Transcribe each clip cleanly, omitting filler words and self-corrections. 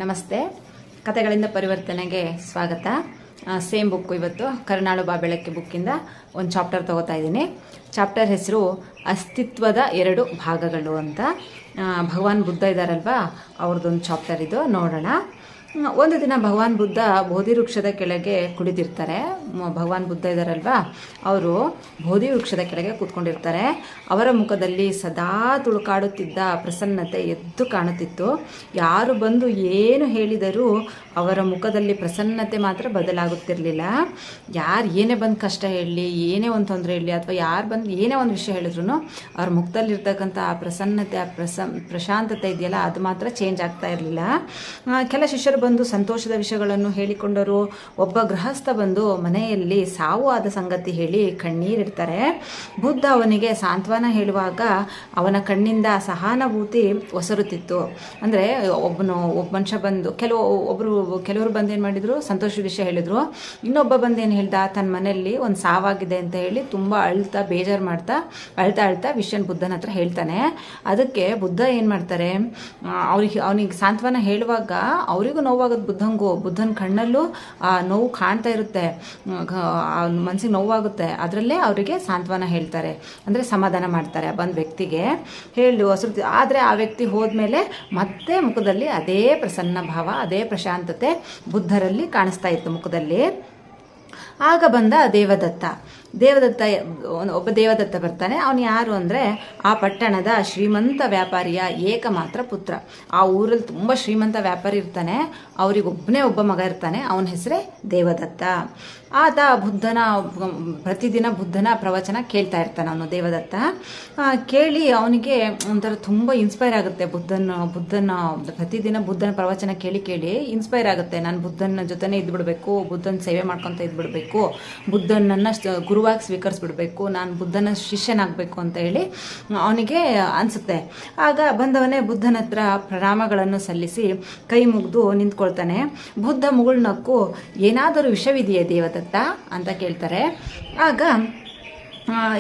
ನಮಸ್ತೆ. ಕತೆಗಳಿಂದ ಪರಿವರ್ತನೆಗೆ ಸ್ವಾಗತ. Same book. ಇವತ್ತು ಕರುಣಾಳು ಬಾ ಬೆಳಕ್ಕೆ ಬುಕ್ಕಿಂದ ಒಂದು ಚಾಪ್ಟರ್ ತೊಗೋತಾ ಇದ್ದೀನಿ. ಚಾಪ್ಟರ್ ಹೆಸರು ಅಸ್ತಿತ್ವದ 2 ಭಾಗಗಳು ಅಂತ. ಭಗವಾನ್ ಬುದ್ಧ ಇದ್ದಾರಲ್ವಾ, ಅವ್ರದ್ದೊಂದು ಚಾಪ್ಟರ್ ಇದು. ನೋಡೋಣ. ಒಂದು ದಿನ ಭಗವಾನ್ ಬುದ್ಧ ಬೋಧಿ ವೃಕ್ಷದ ಕೆಳಗೆ ಕುಳಿತಿರ್ತಾರೆ. ಭಗವಾನ್ ಬುದ್ಧ ಇದ್ದಾರಲ್ವಾ, ಅವರು ಬೋಧಿ ವೃಕ್ಷದ ಕೆಳಗೆ ಕೂತ್ಕೊಂಡಿರ್ತಾರೆ. ಅವರ ಮುಖದಲ್ಲಿ ಸದಾ ತುಳುಕಾಡುತ್ತಿದ್ದ ಪ್ರಸನ್ನತೆ ಎದ್ದು ಕಾಣುತ್ತಿತ್ತು. ಯಾರು ಬಂದು ಏನು ಹೇಳಿದರೂ ಅವರ ಮುಖದಲ್ಲಿ ಪ್ರಸನ್ನತೆ ಮಾತ್ರ ಬದಲಾಗುತ್ತಿರಲಿಲ್ಲ. ಯಾರು ಏನೇ ಬಂದು ಕಷ್ಟ ಹೇಳಲಿ, ಏನೇ ಒಂದು ತೊಂದರೆ ಹೇಳಲಿ, ಅಥವಾ ಯಾರು ಬಂದು ಏನೇ ಒಂದು ವಿಷಯ ಹೇಳಿದ್ರು ಅವ್ರ ಮುಖದಲ್ಲಿರ್ತಕ್ಕಂಥ ಆ ಪ್ರಸನ್ನತೆ, ಆ ಪ್ರಶಾಂತತೆ ಇದೆಯಲ್ಲ, ಅದು ಮಾತ್ರ ಚೇಂಜ್ ಆಗ್ತಾ ಇರಲಿಲ್ಲ. ಕೆಲ ಶಿಷ್ಯರು ಬಂದು ಸಂತೋಷದ ವಿಷಯಗಳನ್ನು ಹೇಳಿಕೊಂಡರು. ಒಬ್ಬ ಗೃಹಸ್ಥ ಬಂದು ಮನೆಯಲ್ಲಿ ಸಾವು ಆದ ಸಂಗತಿ ಹೇಳಿ ಕಣ್ಣೀರಿಡ್ತಾರೆ. ಬುದ್ಧ ಅವನಿಗೆ ಸಾಂತ್ವನ ಹೇಳುವಾಗ ಅವನ ಕಣ್ಣಿಂದ ಸಹಾನುಭೂತಿ ಒಸರುತ್ತಿತ್ತು. ಅಂದರೆ ಒಬ್ಬ ಮನುಷ್ಯ ಬಂದು ಕೆಲವರು ಬಂದು ಏನು ಮಾಡಿದರು, ಸಂತೋಷದ ವಿಷಯ ಹೇಳಿದರು. ಇನ್ನೊಬ್ಬ ಬಂದು ಏನು ಹೇಳ್ದ, ತನ್ನ ಮನೆಯಲ್ಲಿ ಒಂದು ಸಾವಾಗಿದೆ ಅಂತ ಹೇಳಿ ತುಂಬ ಬೇಜಾರು ಮಾಡ್ತಾ ಅಳ್ತಾ ವಿಷಯನ ಬುದ್ಧನ ಹತ್ರ ಹೇಳ್ತಾನೆ. ಅದಕ್ಕೆ ಬುದ್ಧ ಏನು ಮಾಡ್ತಾರೆ, ಅವನಿಗೆ ಸಾಂತ್ವನ ಹೇಳುವಾಗ ಅವರಿಗೂ ನೋವಾಗೋದು ಬುದ್ಧನ ಕಣ್ಣಲ್ಲೂ ಆ ನೋವು ಕಾಣ್ತಾ ಇರುತ್ತೆ, ಮನಸ್ಸಿಗೆ ನೋವಾಗುತ್ತೆ. ಅದರಲ್ಲೇ ಅವರಿಗೆ ಸಾಂತ್ವನ ಹೇಳ್ತಾರೆ, ಅಂದರೆ ಸಮಾಧಾನ ಮಾಡ್ತಾರೆ ಬಂದ ವ್ಯಕ್ತಿಗೆ ಹೇಳು ಹಸಿರು. ಆದರೆ ಆ ವ್ಯಕ್ತಿ ಹೋದ್ಮೇಲೆ ಮತ್ತೆ ಮುಖದಲ್ಲಿ ಅದೇ ಪ್ರಸನ್ನ ಭಾವ, ಅದೇ ಪ್ರಶಾಂತತೆ ಬುದ್ಧರಲ್ಲಿ ಕಾಣಿಸ್ತಾ ಇತ್ತು ಮುಖದಲ್ಲಿ. ಆಗ ಬಂದ ದೇವದತ್ತ. ಒಬ್ಬ ದೇವದತ್ತ ಬರ್ತಾನೆ. ಅವನು ಯಾರು ಅಂದರೆ ಆ ಪಟ್ಟಣದ ಶ್ರೀಮಂತ ವ್ಯಾಪಾರಿಯ ಏಕಮಾತ್ರ ಪುತ್ರ. ಆ ಊರಲ್ಲಿ ತುಂಬ ಶ್ರೀಮಂತ ವ್ಯಾಪಾರಿ ಇರ್ತಾನೆ. ಅವರಿಗೊಬ್ಬನೇ ಒಬ್ಬ ಮಗ ಇರ್ತಾನೆ. ಅವನ ಹೆಸರೇ ದೇವದತ್ತ. ಆತ ಪ್ರತಿದಿನ ಬುದ್ಧನ ಪ್ರವಚನ ಕೇಳ್ತಾ ಇರ್ತಾನೆ. ಅವನು ದೇವದತ್ತ ಕೇಳಿ ಅವನಿಗೆ ಒಂಥರ ತುಂಬ ಇನ್ಸ್ಪೈರ್ ಆಗುತ್ತೆ. ಬುದ್ಧನ ಪ್ರತಿದಿನ ಬುದ್ಧನ ಪ್ರವಚನ ಕೇಳಿ ಇನ್ಸ್ಪೈರ್ ಆಗುತ್ತೆ. ನಾನು ಬುದ್ಧನ ಜೊತೆನೇ ಇದ್ಬಿಡ್ಬೇಕು, ಬುದ್ಧನ ಸೇವೆ ಮಾಡ್ಕೊತ ಇದ್ಬಿಡ್ಬೇಕು, ಬುದ್ಧನನ್ನು ಗುರುವಾಗಿ ಸ್ವೀಕರಿಸ್ಬಿಡ್ಬೇಕು, ನಾನು ಬುದ್ಧನ ಶಿಷ್ಯನಾಗಬೇಕು ಅಂತ ಹೇಳಿ ಅವನಿಗೆ ಅನಿಸುತ್ತೆ. ಆಗ ಬಂದವನೇ ಬುದ್ಧನ ಹತ್ರ ಪ್ರಣಾಮಗಳನ್ನು ಸಲ್ಲಿಸಿ ಕೈ ಮುಗಿದು ನಿಂತ್ಕೊಳ್ತಾನೆ. ಬುದ್ಧ ಮುಗುಳ್ನಕ್ಕು, ಏನಾದರೂ ವಿಷವಿದೆಯೇ ದೇವದತ್ತ ಅಂತ ಕೇಳ್ತಾರೆ.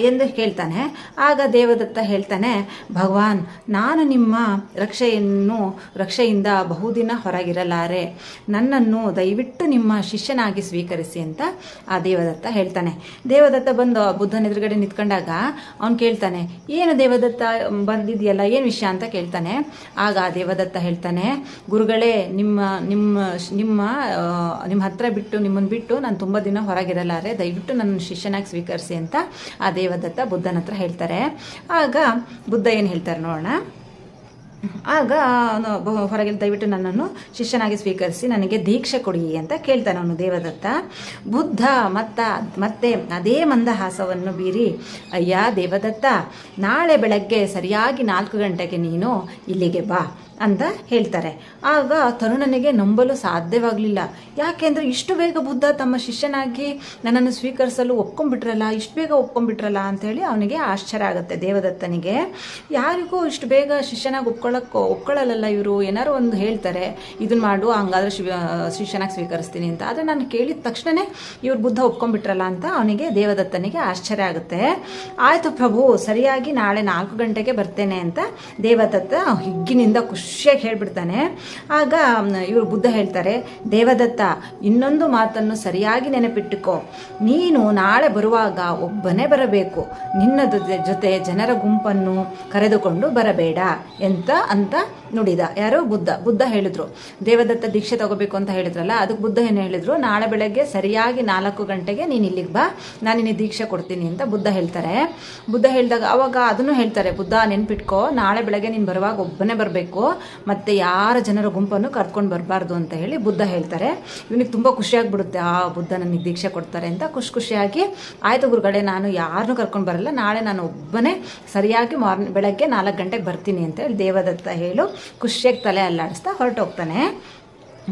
ಎಂದು ಕೇಳ್ತಾನೆ. ಆಗ ದೇವದತ್ತ ಹೇಳ್ತಾನೆ, ಭಗವಾನ್, ನಾನು ನಿಮ್ಮ ರಕ್ಷೆಯಿಂದ ಬಹುದಿನ ಹೊರಗಿರಲಾರೆ. ನನ್ನನ್ನು ದಯವಿಟ್ಟು ನಿಮ್ಮ ಶಿಷ್ಯನಾಗಿ ಸ್ವೀಕರಿಸಿ ಅಂತ ಆ ದೇವದತ್ತ ಹೇಳ್ತಾನೆ. ದೇವದತ್ತ ಬಂದು ಬುದ್ಧನ ಎದುರುಗಡೆ ನಿಂತ್ಕೊಂಡಾಗ ಅವನು ಕೇಳ್ತಾನೆ, ಏನು ದೇವದತ್ತ ಬಂದಿದೆಯಲ್ಲ, ಏನು ವಿಷಯ ಅಂತ ಕೇಳ್ತಾನೆ. ಆಗ ಆ ದೇವದತ್ತ ಹೇಳ್ತಾನೆ, ಗುರುಗಳೇ, ನಿಮ್ಮ ಹತ್ರ ನಿಮ್ಮನ್ನು ಬಿಟ್ಟು ನಾನು ತುಂಬ ದಿನ ಹೊರಗಿರಲಾರೆ, ದಯವಿಟ್ಟು ನನ್ನ ಶಿಷ್ಯನಾಗಿ ಸ್ವೀಕರಿಸಿ ಅಂತ ಆ ದೇವದತ್ತ ಬುದ್ಧನ ಹತ್ರ ಹೇಳ್ತಾರೆ. ಆಗ ಬುದ್ಧ ಏನು ಹೇಳ್ತಾರೆ ನೋಡೋಣ. ಆಗ ಹೊರಗೆ ದಯವಿಟ್ಟು ನನ್ನನ್ನು ಶಿಷ್ಯನಾಗಿ ಸ್ವೀಕರಿಸಿ ನನಗೆ ದೀಕ್ಷೆ ಕೊಡಿ ಅಂತ ಕೇಳ್ತಾನೆ ಅವನು ದೇವದತ್ತ. ಬುದ್ಧ ಮತ್ತೆ ಅದೇ ಮಂದಹಾಸವನ್ನು ಬೀರಿ, ಅಯ್ಯ ದೇವದತ್ತ, ನಾಳೆ ಬೆಳಗ್ಗೆ ಸರಿಯಾಗಿ 4 ಗಂಟೆಗೆ ನೀನು ಇಲ್ಲಿಗೆ ಬಾ ಅಂತ ಹೇಳ್ತಾರೆ. ಆಗ ತರುಣನಿಗೆ ನಂಬಲು ಸಾಧ್ಯವಾಗಲಿಲ್ಲ. ಯಾಕೆಂದರೆ ಇಷ್ಟು ಬೇಗ ಬುದ್ಧ ತಮ್ಮ ಶಿಷ್ಯನಾಗಿ ನನ್ನನ್ನು ಸ್ವೀಕರಿಸಲು ಇಷ್ಟು ಬೇಗ ಒಪ್ಕೊಂಡ್ಬಿಟ್ರಲ್ಲ ಅಂಥೇಳಿ ಅವನಿಗೆ ಆಶ್ಚರ್ಯ ಆಗುತ್ತೆ ದೇವದತ್ತನಿಗೆ. ಯಾರಿಗೂ ಇಷ್ಟು ಬೇಗ ಶಿಷ್ಯನಾಗಿ ಒಪ್ಕೊಳ್ಳಲ್ಲ ಇವರು, ಏನಾರು ಒಂದು ಹೇಳ್ತಾರೆ, ಇದನ್ನು ಮಾಡು, ಹಂಗಾದ್ರೆ ಶಿಷ್ಯನಾಗಿ ಸ್ವೀಕರಿಸ್ತೀನಿ ಅಂತ. ಆದರೆ ನಾನು ಕೇಳಿದ ತಕ್ಷಣವೇ ಇವ್ರು ಬುದ್ಧ ಒಪ್ಕೊಂಡ್ಬಿಟ್ರಲ್ಲ ಅಂತ ಅವನಿಗೆ ದೇವದತ್ತನಿಗೆ ಆಶ್ಚರ್ಯ ಆಗುತ್ತೆ. ಆಯಿತು ಪ್ರಭು, ಸರಿಯಾಗಿ ನಾಳೆ 4 ಗಂಟೆಗೆ ಬರ್ತೇನೆ ಅಂತ ದೇವದತ್ತ ಹಿಗ್ಗಿನಿಂದ ಖುಷಿಯಾಗಿ ಹೇಳ್ಬಿಡ್ತಾನೆ. ಆಗ ಇವರು ಬುದ್ಧ ಹೇಳ್ತಾರೆ, ದೇವದತ್ತ, ಇನ್ನೊಂದು ಮಾತನ್ನು ಸರಿಯಾಗಿ ನೆನಪಿಟ್ಟುಕೋ. ನೀನು ನಾಳೆ ಬರುವಾಗ ಒಬ್ಬನೇ ಬರಬೇಕು. ನಿನ್ನ ಜೊತೆ ಜನರ ಗುಂಪನ್ನು ಕರೆದುಕೊಂಡು ಬರಬೇಡ ಅಂತ ನುಡಿದ. ಯಾರು? ಬುದ್ಧ ಹೇಳಿದ್ರು. ದೇವದತ್ತ ದೀಕ್ಷೆ ತಗೋಬೇಕು ಅಂತ ಹೇಳಿದ್ರಲ್ಲ, ಅದಕ್ಕೆ ಬುದ್ಧ ಏನು ಹೇಳಿದ್ರು, ನಾಳೆ ಬೆಳಗ್ಗೆ ಸರಿಯಾಗಿ 4 ಗಂಟೆಗೆ ನೀನು ಇಲ್ಲಿಗೆ ಬಾ, ನಾನು ನಿನಗೆ ದೀಕ್ಷೆ ಕೊಡ್ತೀನಿ ಅಂತ ಬುದ್ಧ ಹೇಳ್ತಾರೆ. ಬುದ್ಧ ಹೇಳಿದಾಗ ಅವಾಗ ಅದನ್ನು ಹೇಳ್ತಾರೆ, ಬುದ್ಧ ನೆನ್ಪಿಟ್ಕೋ, ನಾಳೆ ಬೆಳಗ್ಗೆ ನೀನು ಬರುವಾಗ ಒಬ್ಬನೇ ಬರಬೇಕು, ಮತ್ತೆ ಯಾರ ಜನರ ಗುಂಪನ್ನು ಕರ್ಕೊಂಡು ಬರಬಾರ್ದು ಅಂತ ಹೇಳಿ ಬುದ್ಧ ಹೇಳ್ತಾರೆ. ಇವನಿಗೆ ತುಂಬ ಖುಷಿಯಾಗ್ಬಿಡುತ್ತೆ, ಆ ಬುದ್ಧ ನನಗೆ ದೀಕ್ಷೆ ಕೊಡ್ತಾರೆ ಅಂತ ಖುಷಿಯಾಗಿ, ಆಯ್ತು ಗುರುಗಳೇ, ನಾನು ಯಾರನ್ನೂ ಕರ್ಕೊಂಡು ಬರಲ್ಲ, ನಾಳೆ ನಾನು ಒಬ್ಬನೇ ಸರಿಯಾಗಿ ಬೆಳಗ್ಗೆ 4 ಗಂಟೆಗೆ ಬರ್ತೀನಿ ಅಂತ ಹೇಳಿ ದೇವದತ್ತ ಹೇಳು ಖುಷಿಯಾಗಿ ತಲೆ ಅಲ್ಲಾಡಿಸ್ತಾ ಹೊರಟೋಗ್ತಾನೆ.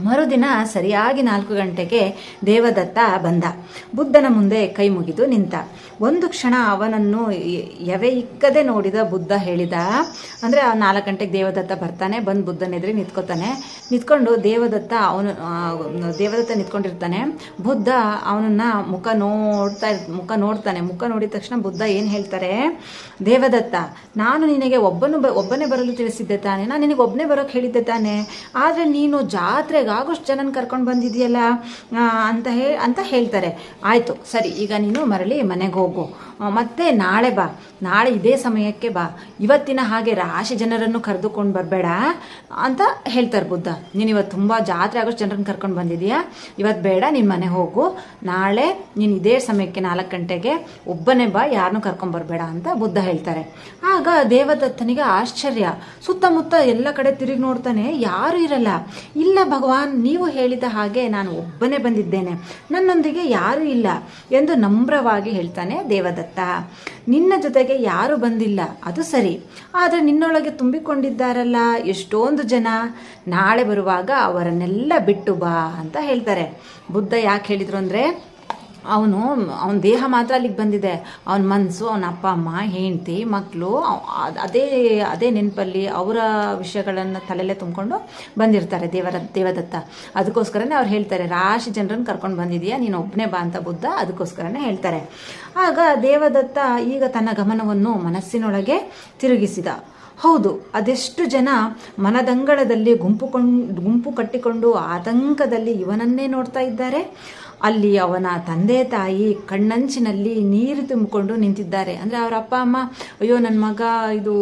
ಮರುದಿನ ಸರಿಯಾಗಿ 4 ಗಂಟೆಗೆ ದೇವದತ್ತ ಬಂದ. ಬುದ್ಧನ ಮುಂದೆ ಕೈ ಮುಗಿದು ನಿಂತ. ಒಂದು ಕ್ಷಣ ಅವನನ್ನು ಎವೆ ಇಕ್ಕದೆ ನೋಡಿದ ಬುದ್ಧ ಹೇಳಿದ, ಅಂದರೆ 4 ಗಂಟೆಗೆ ದೇವದತ್ತ ಬರ್ತಾನೆ, ಬಂದು ಬುದ್ಧನ ಎದುರು ನಿಂತ್ಕೋತಾನೆ. ನಿಂತ್ಕೊಂಡು ದೇವದತ್ತ ನಿಂತ್ಕೊಂಡಿರ್ತಾನೆ. ಬುದ್ಧ ಅವನನ್ನ ಮುಖ ನೋಡ್ತಾನೆ. ಮುಖ ನೋಡಿದ ತಕ್ಷಣ ಬುದ್ಧ ಏನು ಹೇಳ್ತಾರೆ, ದೇವದತ್ತ, ನಾನು ನಿನಗೆ ಒಬ್ಬನೇ ಬರಲು ತಿಳಿಸಿದ್ದೆ ತಾನೆ, ನಾನು ನಿನಗೆ ಒಬ್ಬನೇ ಬರೋಕ್ಕೆ ಹೇಳಿದ್ದೆ ತಾನೆ, ಆದರೆ ನೀನು ಜಾತ್ರೆಗೆ ಆಗೋಷ್ಟು ಜನನ ಕರ್ಕೊಂಡು ಬಂದಿದೆಯಲ್ಲ ಅಂತ ಹೇಳ್ತಾರೆ. ಆಯಿತು ಸರಿ, ಈಗ ನೀನು ಮರಳಿ ಮನೆಗೆ ಹೋಗು, ಮತ್ತೆ ನಾಳೆ ಬಾ, ನಾಳೆ ಇದೇ ಸಮಯಕ್ಕೆ ಬಾ, ಇವತ್ತಿನ ಹಾಗೆ ರಾಶಿ ಜನರನ್ನು ಕರೆದುಕೊಂಡು ಬರಬೇಡ ಅಂತ ಹೇಳ್ತಾರೆ ಬುದ್ಧ. ನೀನು ಇವತ್ತು ತುಂಬ ಜಾತ್ರೆ ಆಗೋಷ್ಟು ಜನರನ್ನು ಕರ್ಕೊಂಡು ಬಂದಿದೀಯಾ, ಇವತ್ತು ಬೇಡ, ನಿನ್ನ ಮನೆ ಹೋಗು, ನಾಳೆ ನೀನು ಇದೇ ಸಮಯಕ್ಕೆ 4 ಗಂಟೆಗೆ ಒಬ್ಬನೇ ಬಾ, ಯಾರನ್ನೂ ಕರ್ಕೊಂಬರ್ಬೇಡ ಅಂತ ಬುದ್ಧ ಹೇಳ್ತಾರೆ. ಆಗ ದೇವದತ್ತನಿಗೆ ಆಶ್ಚರ್ಯ. ಸುತ್ತಮುತ್ತ ಎಲ್ಲ ಕಡೆ ತಿರುಗಿ ನೋಡ್ತಾನೆ, ಯಾರೂ ಇರಲ್ಲ. ಇಲ್ಲ ಭಗವಾನ್, ನೀವು ಹೇಳಿದ ಹಾಗೆ ನಾನು ಒಬ್ಬನೇ ಬಂದಿದ್ದೇನೆ, ನನ್ನೊಂದಿಗೆ ಯಾರೂ ಇಲ್ಲ ಎಂದು ನಮ್ರವಾಗಿ ಹೇಳ್ತಾನೆ ದೇವದತ್ತ. ನಿನ್ನ ಜೊತೆಗೆ ಯಾರು ಬಂದಿಲ್ಲ ಅದು ಸರಿ, ಆದರೆ ನಿನ್ನೊಳಗೆ ತುಂಬಿಕೊಂಡಿದ್ದಾರಲ್ಲ ಎಷ್ಟೊಂದು ಜನ, ನಾಳೆ ಬರುವಾಗ ಅವರನ್ನೆಲ್ಲ ಬಿಟ್ಟು ಬಾ ಅಂತ ಹೇಳ್ತಾರೆ. ಬುದ್ಧ ಯಾಕೆ ಹೇಳಿದ್ರು ಅಂದರೆ, ಅವನ ದೇಹ ಮಾತ್ರ ಅಲ್ಲಿಗೆ ಬಂದಿದೆ, ಅವನ ಮನಸ್ಸು, ಅವನ ಅಪ್ಪ ಅಮ್ಮ, ಹೆಂಡತಿ, ಮಕ್ಕಳು ಅದೇ ನೆನಪಲ್ಲಿ ಅವರ ವಿಷಯಗಳನ್ನು ತಲೆಯಲ್ಲೇ ತುಂಬಿಕೊಂಡು ಬಂದಿರ್ತಾರೆ ದೇವದತ್ತ. ಅದಕ್ಕೋಸ್ಕರನೇ ಅವ್ರು ಹೇಳ್ತಾರೆ, ರಾಶಿ ಜನರನ್ನು ಕರ್ಕೊಂಡು ಬಂದಿದೆಯಾ, ನೀನು ಒಬ್ಬನೇ ಬಾ ಅಂತ ಬುದ್ಧ ಅದಕ್ಕೋಸ್ಕರನೇ ಹೇಳ್ತಾರೆ. ಆಗ ದೇವದತ್ತ ಈಗ ತನ್ನ ಗಮನವನ್ನು ಮನಸ್ಸಿನೊಳಗೆ ತಿರುಗಿಸಿದ. ಹೌದು, ಅದೆಷ್ಟು ಜನ ಮನದಂಗಳದಲ್ಲಿ ಗುಂಪು ಕಟ್ಟಿಕೊಂಡು ಆತಂಕದಲ್ಲಿ ಇವನನ್ನೇ ನೋಡ್ತಾ ಇದ್ದಾರೆ. ಅಲ್ಲಿ ಅವನ ತಂದೆ ತಾಯಿ ಕಣ್ಣಂಚಿನಲ್ಲಿ ನೀರು ತುಂಬಿಕೊಂಡು ನಿಂತಿದ್ದಾರೆ. ಅಂದರೆ ಅವರ ಅಪ್ಪ ಅಮ್ಮ, ಅಯ್ಯೋ ನನ್ನ ಮಗ ಇದು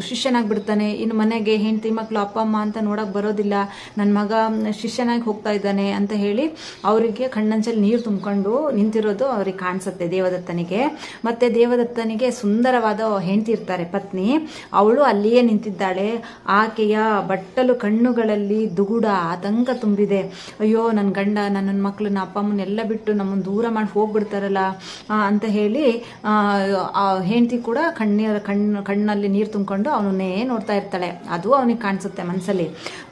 ಶಿಷ್ಯನಾಗಿಬಿಡ್ತಾನೆ, ಇನ್ನು ಮನೆಗೆ ಹೆಂಡತಿ ಮಕ್ಕಳು ಅಪ್ಪ ಅಮ್ಮ ಅಂತ ನೋಡೋಕೆ ಬರೋದಿಲ್ಲ, ನನ್ನ ಮಗ ಶಿಷ್ಯನಾಗಿ ಹೋಗ್ತಾ ಇದ್ದಾನೆ ಅಂತ ಹೇಳಿ ಅವರಿಗೆ ಕಣ್ಣಂಚಲ್ಲಿ ನೀರು ತುಂಬಿಕೊಂಡು ನಿಂತಿರೋದು ಅವ್ರಿಗೆ ಕಾಣಿಸುತ್ತೆ ದೇವದತ್ತನಿಗೆ. ಮತ್ತು ದೇವದತ್ತನಿಗೆ ಸುಂದರವಾದ ಹೆಂಡತಿ ಇರ್ತಾರೆ, ಪತ್ನಿ, ಅವಳು ಅಲ್ಲಿಯೇ ನಿಂತಿದ್ದಾಳೆ. ಆಕೆಯ ಬಟ್ಟಲು ಕಣ್ಣುಗಳಲ್ಲಿ ದುಗುಡ ಆತಂಕ ತುಂಬಿದೆ. ಅಯ್ಯೋ ನನ್ನ ಗಂಡ, ನನ್ನ ಮಕ್ಕಳನ್ನ ಅಪ್ಪ ಅಮ್ಮನ್ನೆಲ್ಲ ಬಿಟ್ಟು ನಮ್ಮನ್ನು ದೂರ ಮಾಡಿ ಹೋಗ್ಬಿಡ್ತಾರಲ್ಲ ಅಂತ ಹೇಳಿ ಹೆಂಡತಿ ಕೂಡ ಕಣ್ಣಲ್ಲಿ ನೀರು ತುಂಬಿಕೊಂಡು ಅವನನ್ನೇ ನೋಡ್ತಾ ಇರ್ತಾಳೆ. ಅದು ಅವನಿಗೆ ಕಾಣಿಸುತ್ತೆ ಮನಸ್ಸಲ್ಲಿ.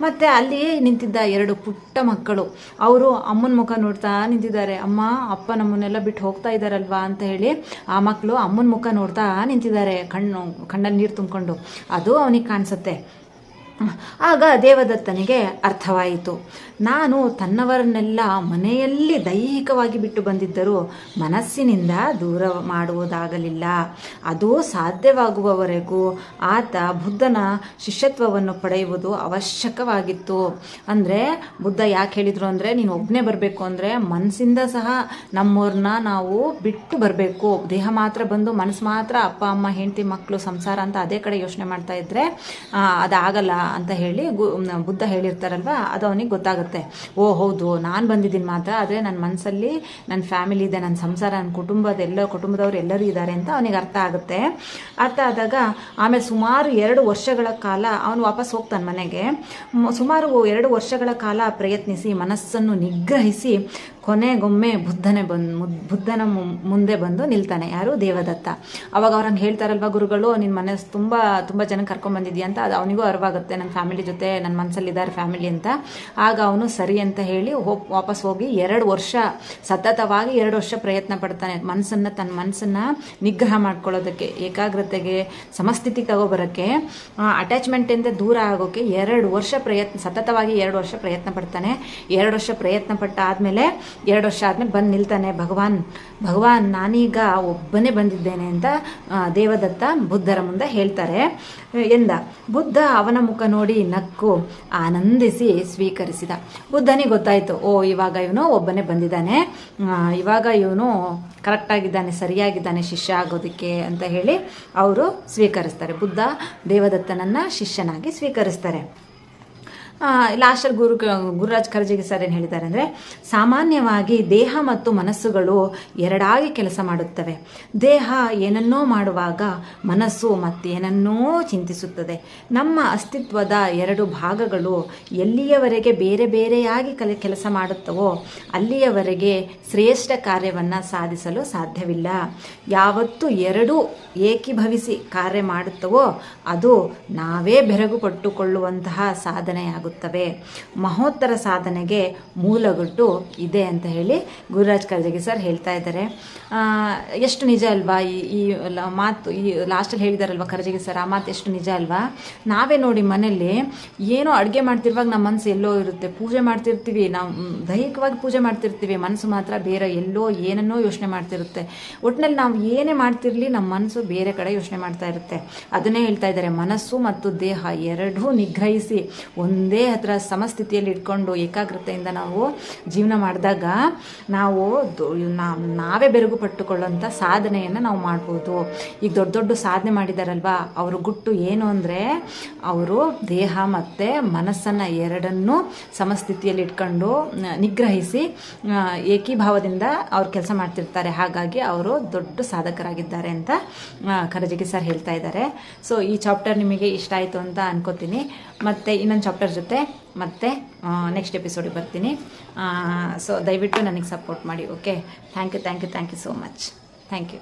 ಮತ್ತು ಅಲ್ಲಿಯೇ ನಿಂತಿದ್ದ 2 ಪುಟ್ಟ ಮಕ್ಕಳು, ಅವರು ಅಮ್ಮನ ಮುಖ ನೋಡ್ತಾ ನಿಂತಿದ್ದಾರೆ. ಅಮ್ಮ ಅಪ್ಪ ನಮ್ಮನ್ನೆಲ್ಲ ಬಿಟ್ಟು ಹೋಗ್ತಾ ಇದ್ದಾರಲ್ವಾ ಅಂತ ಹೇಳಿ ಆ ಮಕ್ಕಳು ಅಮ್ಮನ ಮುಖ ನೋಡ್ತಾ ನಿಂತಿದ್ದಾರೆ, ಕಣ್ಣಲ್ಲಿ ನೀರು ತುಂಬಿಕೊಂಡು. ಅದು ಅವನಿಗೆ ಕಾಣಿಸುತ್ತೆ. ಆಗ ದೇವದತ್ತನಿಗೆ ಅರ್ಥವಾಯಿತು, ನಾನು ತನ್ನವರನ್ನೆಲ್ಲ ಮನೆಯಲ್ಲಿ ದೈಹಿಕವಾಗಿ ಬಿಟ್ಟು ಬಂದಿದ್ದರೂ ಮನಸ್ಸಿನಿಂದ ದೂರ ಮಾಡುವುದಾಗಲಿಲ್ಲ. ಅದು ಸಾಧ್ಯವಾಗುವವರೆಗೂ ಆತ ಬುದ್ಧನ ಶಿಷ್ಯತ್ವವನ್ನು ಪಡೆಯುವುದು ಅವಶ್ಯಕವಾಗಿತ್ತು. ಅಂದರೆ ಬುದ್ಧ ಯಾಕೆ ಹೇಳಿದರು ಅಂದರೆ, ನೀನು ಒಬ್ಬನೇ ಬರಬೇಕು ಅಂದರೆ ಮನಸ್ಸಿಂದ ಸಹ ನಮ್ಮವ್ರನ್ನ ನಾವು ಬಿಟ್ಟು ಬರಬೇಕು. ದೇಹ ಮಾತ್ರ ಬಂದು ಮನಸ್ಸು ಮಾತ್ರ ಅಪ್ಪ ಅಮ್ಮ ಹೆಂಡತಿ ಮಕ್ಕಳು ಸಂಸಾರ ಅಂತ ಅದೇ ಕಡೆ ಯೋಚನೆ ಮಾಡ್ತಾ ಇದ್ದರೆ ಅದಾಗಲ್ಲ ಅಂತ ಹೇಳಿ ಬುದ್ಧ ಹೇಳಿರ್ತಾರಲ್ವ, ಅದು ಅವನಿಗೆ ಗೊತ್ತಾಗುತ್ತೆ. ಓ ಹೌದು, ನಾನು ಬಂದಿದ್ದೀನಿ ಮಾತ್ರ, ಆದರೆ ನನ್ನ ಮನಸ್ಸಲ್ಲಿ ನನ್ನ ಫ್ಯಾಮಿಲಿ ಇದೆ, ನನ್ನ ಸಂಸಾರ, ನನ್ನ ಕುಟುಂಬದವರು ಎಲ್ಲರೂ ಇದ್ದಾರೆ ಅಂತ ಅವನಿಗೆ ಅರ್ಥ ಆಗುತ್ತೆ. ಅರ್ಥ ಆದಾಗ ಆಮೇಲೆ ಸುಮಾರು 2 ವರ್ಷಗಳ ಕಾಲ ಅವನು ವಾಪಸ್ ಹೋಗ್ತಾನೆ ಮನೆಗೆ. ಸುಮಾರು 2 ವರ್ಷಗಳ ಕಾಲ ಪ್ರಯತ್ನಿಸಿ ಮನಸ್ಸನ್ನು ನಿಗ್ರಹಿಸಿ ಕೊನೆಗೊಮ್ಮೆ ಬುದ್ಧನ ಮುಂದೆ ಬಂದು ನಿಲ್ತಾನೆ. ಯಾರು? ದೇವದತ್ತ. ಅವಾಗ ಅವ್ರಂಗೆ ಹೇಳ್ತಾರಲ್ವ ಗುರುಗಳು, ನಿನ್ನ ಮನಸ್ಸು ತುಂಬ ಜನ ಕರ್ಕೊಂಡ್ಬಂದಿದ್ಯಾ ಅಂತ. ಅದು ಅವನಿಗೂ ಅರಿವಾಗುತ್ತೆ, ನನ್ನ ಫ್ಯಾಮಿಲಿ ಜೊತೆ ನನ್ನ ಮನಸ್ಸಲ್ಲಿದ್ದಾರೆ ಫ್ಯಾಮಿಲಿ ಅಂತ. ಆಗ ಅವನು ಸರಿ ಅಂತ ಹೇಳಿ ವಾಪಸ್ ಹೋಗಿ 2 ವರ್ಷ ಸತತವಾಗಿ 2 ವರ್ಷ ಪ್ರಯತ್ನ ಪಡ್ತಾನೆ. ತನ್ನ ಮನಸ್ಸನ್ನು ನಿಗ್ರಹ ಮಾಡ್ಕೊಳ್ಳೋದಕ್ಕೆ, ಏಕಾಗ್ರತೆಗೆ, ಸಮಸ್ಥಿತಿ ತಗೋಬರೋಕ್ಕೆ, ಅಟ್ಯಾಚ್ಮೆಂಟಿಂದ ದೂರ ಆಗೋಕ್ಕೆ 2 ವರ್ಷ ಸತತವಾಗಿ 2 ವರ್ಷ ಪ್ರಯತ್ನ ಪಡ್ತಾನೆ. 2 ವರ್ಷ ಪ್ರಯತ್ನ ಪಟ್ಟ ಆದಮೇಲೆ 2 ವರ್ಷ ಆದಮೇಲೆ ಬಂದು ನಿಲ್ತಾನೆ. ಭಗವಾನ್ ನಾನೀಗ ಒಬ್ಬನೇ ಬಂದಿದ್ದೇನೆ ಅಂತ ದೇವದತ್ತ ಬುದ್ಧರ ಮುಂದೆ ಹೇಳ್ತಾರೆ ಎಂದ. ಬುದ್ಧ ಅವನ ಮುಖ ನೋಡಿ ನಕ್ಕು ಆನಂದಿಸಿ ಸ್ವೀಕರಿಸಿದ. ಬುದ್ಧನಿಗೆ ಗೊತ್ತಾಯಿತು, ಓ ಇವಾಗ ಇವನು ಒಬ್ಬನೇ ಬಂದಿದ್ದಾನೆ, ಇವಾಗ ಇವನು ಕರೆಕ್ಟಾಗಿದ್ದಾನೆ, ಸರಿಯಾಗಿದ್ದಾನೆ ಶಿಷ್ಯ ಆಗೋದಕ್ಕೆ ಅಂತ ಹೇಳಿ ಅವರು ಸ್ವೀಕರಿಸ್ತಾರೆ. ಬುದ್ಧ ದೇವದತ್ತನನ್ನು ಶಿಷ್ಯನಾಗಿ ಸ್ವೀಕರಿಸ್ತಾರೆ. ಲಾಸ್ಟಲ್ಲಿ ಗುರುರಾಜ್ ಕರ್ಜಿಗೆ ಸರ್ ಏನು ಹೇಳಿದ್ದಾರೆ ಅಂದರೆ, ಸಾಮಾನ್ಯವಾಗಿ ದೇಹ ಮತ್ತು ಮನಸ್ಸುಗಳು ಎರಡಾಗಿ ಕೆಲಸ ಮಾಡುತ್ತವೆ. ದೇಹ ಏನನ್ನೋ ಮಾಡುವಾಗ ಮನಸ್ಸು ಮತ್ತೇನನ್ನೋ ಚಿಂತಿಸುತ್ತದೆ. ನಮ್ಮ ಅಸ್ತಿತ್ವದ 2 ಭಾಗಗಳು ಎಲ್ಲಿಯವರೆಗೆ ಬೇರೆ ಬೇರೆಯಾಗಿ ಕೆಲಸ ಮಾಡುತ್ತವೋ ಅಲ್ಲಿಯವರೆಗೆ ಶ್ರೇಷ್ಠ ಕಾರ್ಯವನ್ನು ಸಾಧಿಸಲು ಸಾಧ್ಯವಿಲ್ಲ. ಯಾವತ್ತು 2 ಏಕೀಭವಿಸಿ ಕಾರ್ಯ ಮಾಡುತ್ತವೋ ಅದು ನಾವೇ ಬೆರಗು ಪಟ್ಟುಕೊಳ್ಳುವಂತಹ ಸಾಧನೆಯಾಗುತ್ತೆ. ಆಗುತ್ತವೆ. ಮಹೋತ್ತರ ಸಾಧನೆಗೆ ಮೂಲಗೊಟ್ಟು ಇದೆ ಅಂತ ಹೇಳಿ ಗುರುರಾಜ್ ಕರ್ಜಗಿ ಸರ್ ಹೇಳ್ತಾ ಇದ್ದಾರೆ. ಎಷ್ಟು ನಿಜ ಅಲ್ವಾ ಈ ಮಾತು, ಈ ಲಾಸ್ಟಲ್ಲಿ ಹೇಳಿದಾರಲ್ವ ಕರ್ಜಗಿ ಸರ್, ಆ ಮಾತು ಎಷ್ಟು ನಿಜ ಅಲ್ವಾ. ನಾವೇ ನೋಡಿ ಮನೆಯಲ್ಲಿ ಏನೋ ಅಡುಗೆ ಮಾಡ್ತಿರುವಾಗ ನಮ್ಮ ಮನಸ್ಸು ಎಲ್ಲೋ ಇರುತ್ತೆ, ಪೂಜೆ ಮಾಡ್ತಿರ್ತೀವಿ, ನಾವು ದೈಹಿಕವಾಗಿ ಪೂಜೆ ಮಾಡ್ತಿರ್ತೀವಿ, ಮನಸ್ಸು ಮಾತ್ರ ಬೇರೆ ಎಲ್ಲೋ ಏನನ್ನೋ ಯೋಚನೆ ಮಾಡ್ತಿರುತ್ತೆ. ಒಟ್ಟಿನಲ್ಲಿ ನಾವು ಏನೇ ಮಾಡ್ತಿರ್ಲಿ ನಮ್ಮ ಮನಸ್ಸು ಬೇರೆ ಕಡೆ ಯೋಚನೆ ಮಾಡ್ತಾ ಇರುತ್ತೆ. ಅದನ್ನೇ ಹೇಳ್ತಾ ಇದ್ದಾರೆ, ಮನಸ್ಸು ಮತ್ತು ದೇಹ ಎರಡೂ ನಿಗ್ರಹಿಸಿ ಒಂದೇ ಹತ್ರ ಸಮಸ್ಥಿತಿಯಲ್ಲಿ ಇಟ್ಕೊಂಡು ಏಕಾಗ್ರತೆಯಿಂದ ನಾವು ಜೀವನ ಮಾಡಿದಾಗ ನಾವು ನಾವೇ ಬೆರಗು ಪಟ್ಟುಕೊಳ್ಳೋಂಥ ಸಾಧನೆಯನ್ನು ನಾವು ಮಾಡ್ಬೋದು. ಈಗ ದೊಡ್ಡ ದೊಡ್ಡ ಸಾಧನೆ ಮಾಡಿದಾರಲ್ವಾ, ಅವರು ಗುಟ್ಟು ಏನು ಅಂದರೆ ಅವರು ದೇಹ ಮತ್ತು ಮನಸ್ಸನ್ನು ಎರಡನ್ನೂ ಸಮಸ್ಥಿತಿಯಲ್ಲಿ ಇಟ್ಕೊಂಡು ನಿಗ್ರಹಿಸಿ ಏಕೀಭಾವದಿಂದ ಅವ್ರು ಕೆಲಸ ಮಾಡ್ತಿರ್ತಾರೆ. ಹಾಗಾಗಿ ಅವರು ದೊಡ್ಡ ಸಾಧಕರಾಗಿದ್ದಾರೆ ಅಂತ ಕರ್ಜಗಿ ಸರ್ ಹೇಳ್ತಾ ಇದ್ದಾರೆ. ಸೊ ಈ ಚಾಪ್ಟರ್ ನಿಮಗೆ ಇಷ್ಟ ಆಯಿತು ಅಂತ ಅನ್ಕೋತೀನಿ. ಮತ್ತು ಇನ್ನೊಂದು ಚಾಪ್ಟರ್ ಜೊತೆ ಮತ್ತೆ ನೆಕ್ಸ್ಟ್ ಎಪಿಸೋಡಿಗೆ ಬರ್ತೀನಿ. ಸೊ ದಯವಿಟ್ಟು ನನಗೆ ಸಪೋರ್ಟ್ ಮಾಡಿ. Okay, thank you so much. Thank you.